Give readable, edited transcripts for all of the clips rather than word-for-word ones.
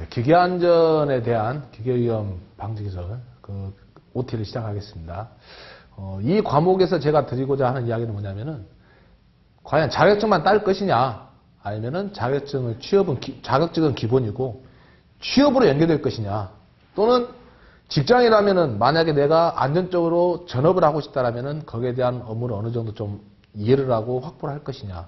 기계안전에 대한 기계위험 방지기술 OT를 시작하겠습니다. 이 과목에서 제가 드리고자 하는 이야기는 뭐냐면은 과연 자격증만 딸 것이냐 아니면은 자격증은 기본이고 취업으로 연계될 것이냐, 또는 직장이라면은 만약에 내가 안전적으로 전업을 하고 싶다라면은 거기에 대한 업무를 어느 정도 좀 이해를 하고 확보를 할 것이냐,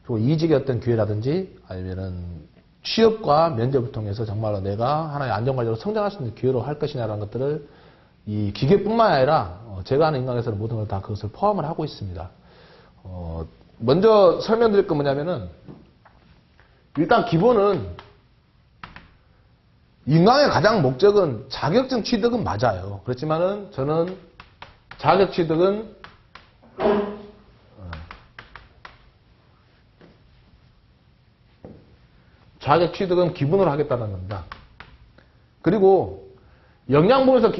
그리고 이직의 어떤 기회라든지 아니면은 취업과 면접을 통해서 정말로 내가 하나의 안전관리로 성장할 수 있는 기회로 할 것이냐라는 것들을 이 기계뿐만 아니라 제가 하는 인강에서는 모든 걸 다 그것을 포함을 하고 있습니다. 먼저 설명드릴 건 뭐냐면은 일단 기본은 인강의 가장 목적은 자격증 취득은 맞아요. 그렇지만은 저는 자격 취득은 기본으로 하겠다는 겁니다. 그리고 역량 부분에서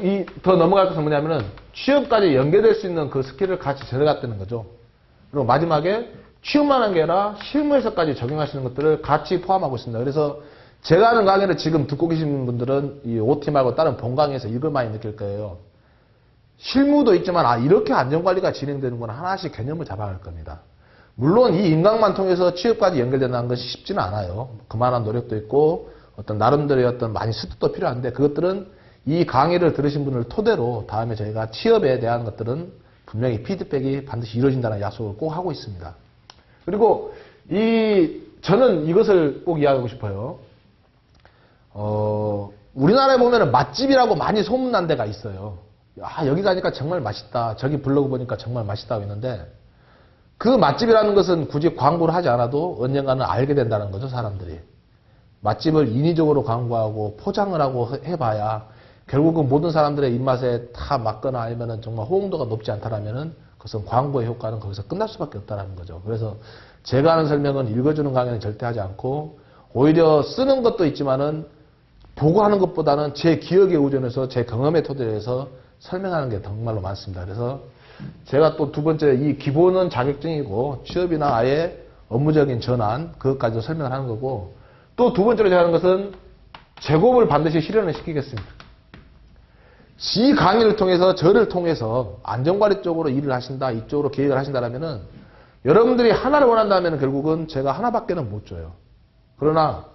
더 넘어갈 것은 뭐냐면은 취업까지 연계될 수 있는 그 스킬을 같이 전해갔다는 거죠. 그리고 마지막에 취업만 한 게 아니라 실무에서까지 적용할 수 있는 것들을 같이 포함하고 있습니다. 그래서 제가 하는 강의를 지금 듣고 계신 분들은 이 OT 말고 다른 본 강의에서 이걸 많이 느낄 거예요. 실무도 있지만 이렇게 안전관리가 진행되는구나, 하나씩 개념을 잡아갈 겁니다. 물론 이 인강만 통해서 취업까지 연결된다는 것이 쉽지는 않아요. 그만한 노력도 있고 어떤 나름대로의 어떤 많이 습득도 필요한데, 그것들은 이 강의를 들으신 분을 토대로 다음에 저희가 취업에 대한 것들은 분명히 피드백이 반드시 이루어진다는 약속을 꼭 하고 있습니다. 그리고 저는 이것을 꼭 이야기하고 싶어요. 우리나라에 보면은 맛집이라고 많이 소문난 데가 있어요. 여기 가니까 정말 맛있다, 저기 블로그 보니까 정말 맛있다고 했는데, 그 맛집이라는 것은 굳이 광고를 하지 않아도 언젠가는 알게 된다는 거죠, 사람들이. 맛집을 인위적으로 광고하고 포장을 하고 해봐야 결국은 모든 사람들의 입맛에 다 맞거나 아니면은 정말 호응도가 높지 않다라면은 그것은 광고의 효과는 거기서 끝날 수밖에 없다는 거죠. 그래서 제가 하는 설명은 읽어주는 강의는 절대 하지 않고, 오히려 쓰는 것도 있지만은 보고 하는 것보다는 제 기억에 의존해서 제 경험에 토대해서 설명하는 게 정말로 많습니다. 그래서 제가 또 두 번째, 이 기본은 자격증이고 취업이나 아예 업무적인 전환, 그것까지도 설명을 하는 거고, 또 두 번째로 제가 하는 것은 제곱을 반드시 실현을 시키겠습니다. 이 강의를 통해서, 저를 통해서 안전관리 쪽으로 일을 하신다, 이쪽으로 계획을 하신다라면은 여러분들이 하나를 원한다면 결국은 제가 하나밖에는 못 줘요. 그러나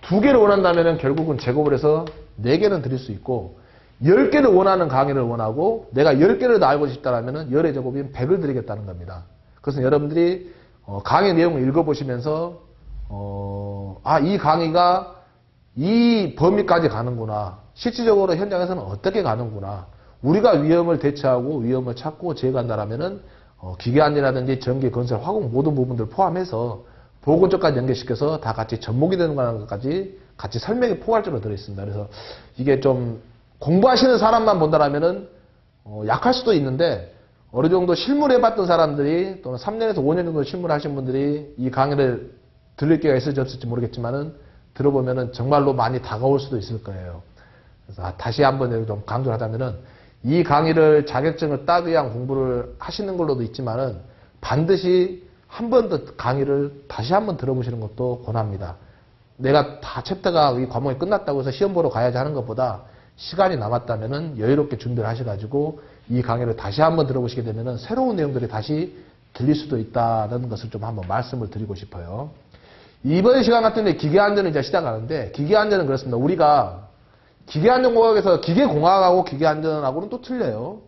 두 개를 원한다면 결국은 제곱을 해서 4개는 드릴 수 있고, 10개를 원하는 강의를 원하고 내가 10개를 더 알고 싶다면 10의 제곱인 100을 드리겠다는 겁니다. 그것은 여러분들이 강의 내용을 읽어보시면서 이 강의가 이 범위까지 가는구나, 실질적으로 현장에서는 어떻게 가는구나, 우리가 위험을 대처하고 위험을 찾고 제거한다라면은 기계안전이라든지 전기, 건설, 화공 모든 부분들을 포함해서 보건 쪽까지 연계시켜서 다 같이 접목이 되는 것까지 같이 설명이 포괄적으로 들어있습니다. 그래서 이게 좀 공부하시는 사람만 본다라면은 약할 수도 있는데, 어느 정도 실무를 해봤던 사람들이, 또는 3년에서 5년 정도 실무를 하신 분들이 이 강의를 들을 기회가 있을지 없을지 모르겠지만은 들어보면은 정말로 많이 다가올 수도 있을 거예요. 그래서 다시 한번 좀 강조를 하자면은, 이 강의를 자격증을 따기 위한 공부를 하시는 걸로도 있지만은 반드시 한 번 더 강의를 다시 한번 들어보시는 것도 권합니다. 내가 다 챕터가 이 과목이 끝났다고 해서 시험 보러 가야지 하는 것보다 시간이 남았다면은 여유롭게 준비를 하셔가지고 이 강의를 다시 한번 들어보시게 되면은 새로운 내용들이 다시 들릴 수도 있다는 것을 좀 한번 말씀을 드리고 싶어요. 이번 시간 같은 데 기계안전을 이제 시작하는데, 기계안전은 그렇습니다. 우리가 기계안전공학에서 기계공학하고 기계안전하고는 또 틀려요.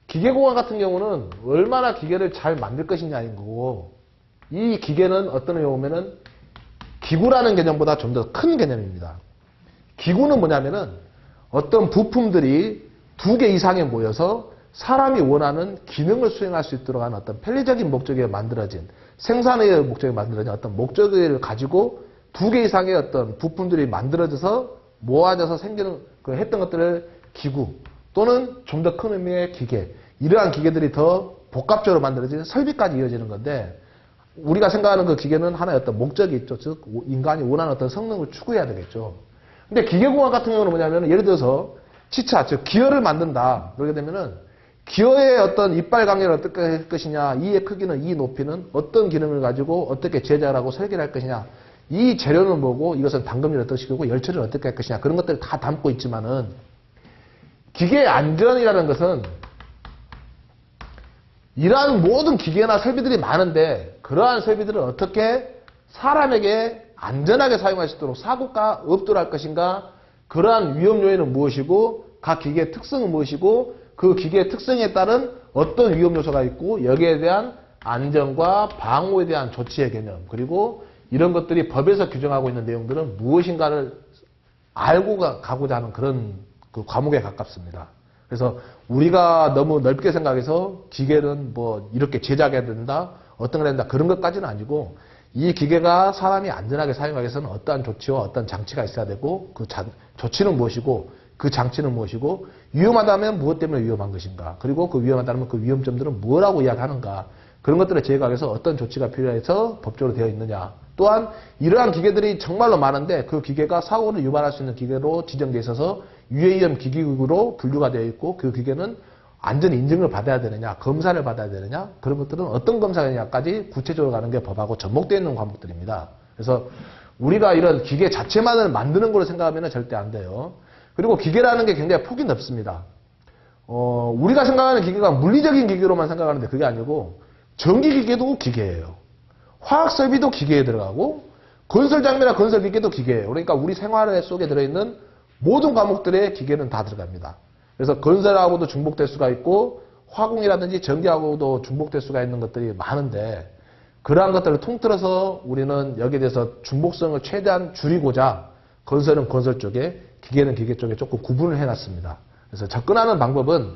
기계공학 같은 경우는 얼마나 기계를 잘 만들 것이냐인 거고, 이 기계는 어떤 경우면은 기구라는 개념보다 좀 더 큰 개념입니다. 기구는 뭐냐면은 어떤 부품들이 2개 이상에 모여서 사람이 원하는 기능을 수행할 수 있도록 하는 어떤 편리적인 목적에 만들어진, 생산의 목적에 만들어진 어떤 목적을 가지고 2개 이상의 어떤 부품들이 만들어져서 모아져서 생기는, 했던 것들을 기구, 또는 좀 더 큰 의미의 기계, 이러한 기계들이 더 복합적으로 만들어진 설비까지 이어지는 건데, 우리가 생각하는 그 기계는 하나의 어떤 목적이 있죠. 즉 인간이 원하는 어떤 성능을 추구해야 되겠죠. 근데 기계공학 같은 경우는 뭐냐면, 예를 들어서 지차, 즉 기어를 만든다. 그러게 되면은 기어의 어떤 이빨 강렬을 어떻게 할 것이냐, 이의 크기는, 이 높이는 어떤 기능을 가지고 어떻게 제작을 하고 설계를 할 것이냐, 이 재료는 뭐고 이것은 담금률 어떻게 시키고 열처리를 어떻게 할 것이냐 그런 것들을 다 담고 있지만은 기계 안전이라는 것은 이러한 모든 기계나 설비들이 많은데 그러한 설비들을 어떻게 사람에게 안전하게 사용할 수 있도록 사고가 없도록 할 것인가 그러한 위험 요인은 무엇이고 각 기계의 특성은 무엇이고 그 기계의 특성에 따른 어떤 위험 요소가 있고 여기에 대한 안전과 방호에 대한 조치의 개념 그리고 이런 것들이 법에서 규정하고 있는 내용들은 무엇인가를 알고 가고자 하는 그런 그 과목에 가깝습니다. 그래서 우리가 너무 넓게 생각해서 기계는 뭐 이렇게 제작해야 된다, 어떤 걸 한다 그런 것까지는 아니고 이 기계가 사람이 안전하게 사용하기 위해서는 어떠한 조치와 어떤 장치가 있어야 되고 그 조치는 무엇이고 그 장치는 무엇이고 위험하다면 무엇 때문에 위험한 것인가 그리고 그 위험하다면 그 위험점들은 뭐라고 이야기하는가 그런 것들을 제거하기 위해서 어떤 조치가 필요해서 법적으로 되어 있느냐 또한 이러한 기계들이 정말로 많은데 그 기계가 사고를 유발할 수 있는 기계로 지정되어 있어서 유해위험 기기로 분류가 되어 있고 그 기계는 안전 인증을 받아야 되느냐 검사를 받아야 되느냐 그런 것들은 어떤 검사냐까지 구체적으로 가는 게 법하고 접목되어 있는 과목들입니다. 그래서 우리가 이런 기계 자체만을 만드는 걸로 생각하면 절대 안 돼요. 그리고 기계라는 게 굉장히 폭이 넓습니다. 우리가 생각하는 기계가 물리적인 기계로만 생각하는데 그게 아니고 전기기계도 기계예요. 화학설비도 기계에 들어가고 건설장비나 건설기계도 기계예요. 그러니까 우리 생활 속에 들어있는 모든 과목들의 기계는 다 들어갑니다. 그래서 건설하고도 중복될 수가 있고 화공이라든지 전기하고도 중복될 수가 있는 것들이 많은데 그러한 것들을 통틀어서 우리는 여기에 대해서 중복성을 최대한 줄이고자 건설은 건설 쪽에 기계는 기계 쪽에 조금 구분을 해놨습니다. 그래서 접근하는 방법은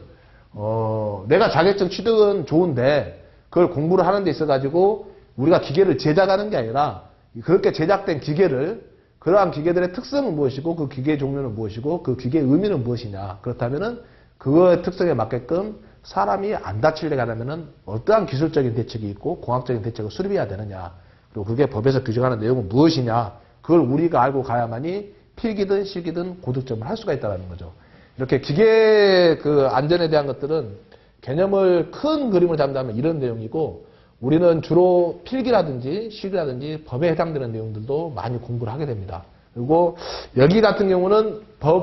내가 자격증 취득은 좋은데 그걸 공부를 하는 데 있어가지고 우리가 기계를 제작하는 게 아니라 그렇게 제작된 기계를 그러한 기계들의 특성은 무엇이고 그 기계의 종류는 무엇이고 그 기계의 의미는 무엇이냐 그렇다면은 그거의 특성에 맞게끔 사람이 안 다치려고 하려면은 어떠한 기술적인 대책이 있고 공학적인 대책을 수립해야 되느냐 그리고 그게 법에서 규정하는 내용은 무엇이냐 그걸 우리가 알고 가야만이 필기든 실기든 고득점을 할 수가 있다는 거죠. 이렇게 기계 그 안전에 대한 것들은 개념을 큰 그림을 잡는다면 이런 내용이고 우리는 주로 필기라든지 실기라든지 법에 해당되는 내용들도 많이 공부를 하게 됩니다. 그리고 여기 같은 경우는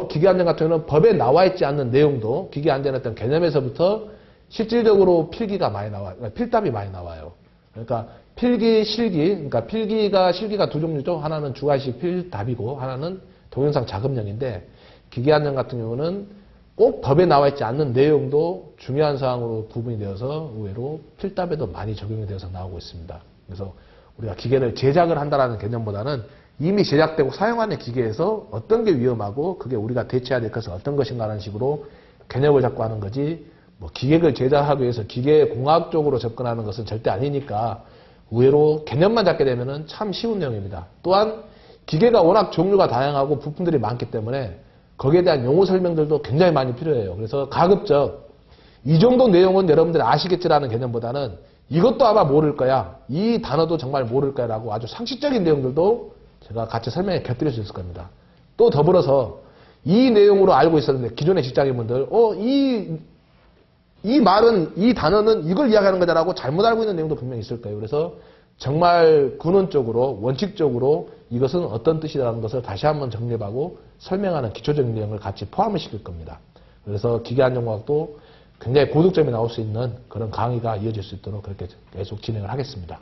기계안전 같은 경우는 법에 나와 있지 않는 내용도 기계안전의 어떤 개념에서부터 실질적으로 필기가 많이 나와요. 필답이 많이 나와요. 그러니까 필기, 실기, 그러니까 실기가 두 종류죠. 하나는 주관식 필답이고 하나는 동영상 작업형인데 기계안전 같은 경우는 꼭 법에 나와 있지 않는 내용도 중요한 사항으로 구분이 되어서 의외로 필답에도 많이 적용이 되어서 나오고 있습니다. 그래서 우리가 기계를 제작을 한다는 개념보다는 이미 제작되고 사용하는 기계에서 어떤 게 위험하고 그게 우리가 대처해야 될 것은 어떤 것인가 하는 식으로 개념을 잡고 하는 거지 뭐 기계를 제작하기 위해서 기계공학적으로 접근하는 것은 절대 아니니까 의외로 개념만 잡게 되면 참 쉬운 내용입니다. 또한 기계가 워낙 종류가 다양하고 부품들이 많기 때문에 거기에 대한 용어 설명들도 굉장히 많이 필요해요. 그래서 가급적 이 정도 내용은 여러분들이 아시겠지라는 개념보다는 이것도 아마 모를 거야. 이 단어도 정말 모를 거야 라고 아주 상식적인 내용들도 제가 같이 설명에 곁들일 수 있을 겁니다. 또 더불어서 이 내용으로 알고 있었는데 기존의 직장인분들 이 말은 이 단어는 이걸 이야기하는 거다라고 잘못 알고 있는 내용도 분명히 있을 거예요. 그래서 정말 근원적으로 원칙적으로 이것은 어떤 뜻이라는 것을 다시 한번 정립하고 설명하는 기초적인 내용을 같이 포함을 시킬 겁니다. 그래서 기계안전공학도 굉장히 고득점이 나올 수 있는 그런 강의가 이어질 수 있도록 그렇게 계속 진행을 하겠습니다.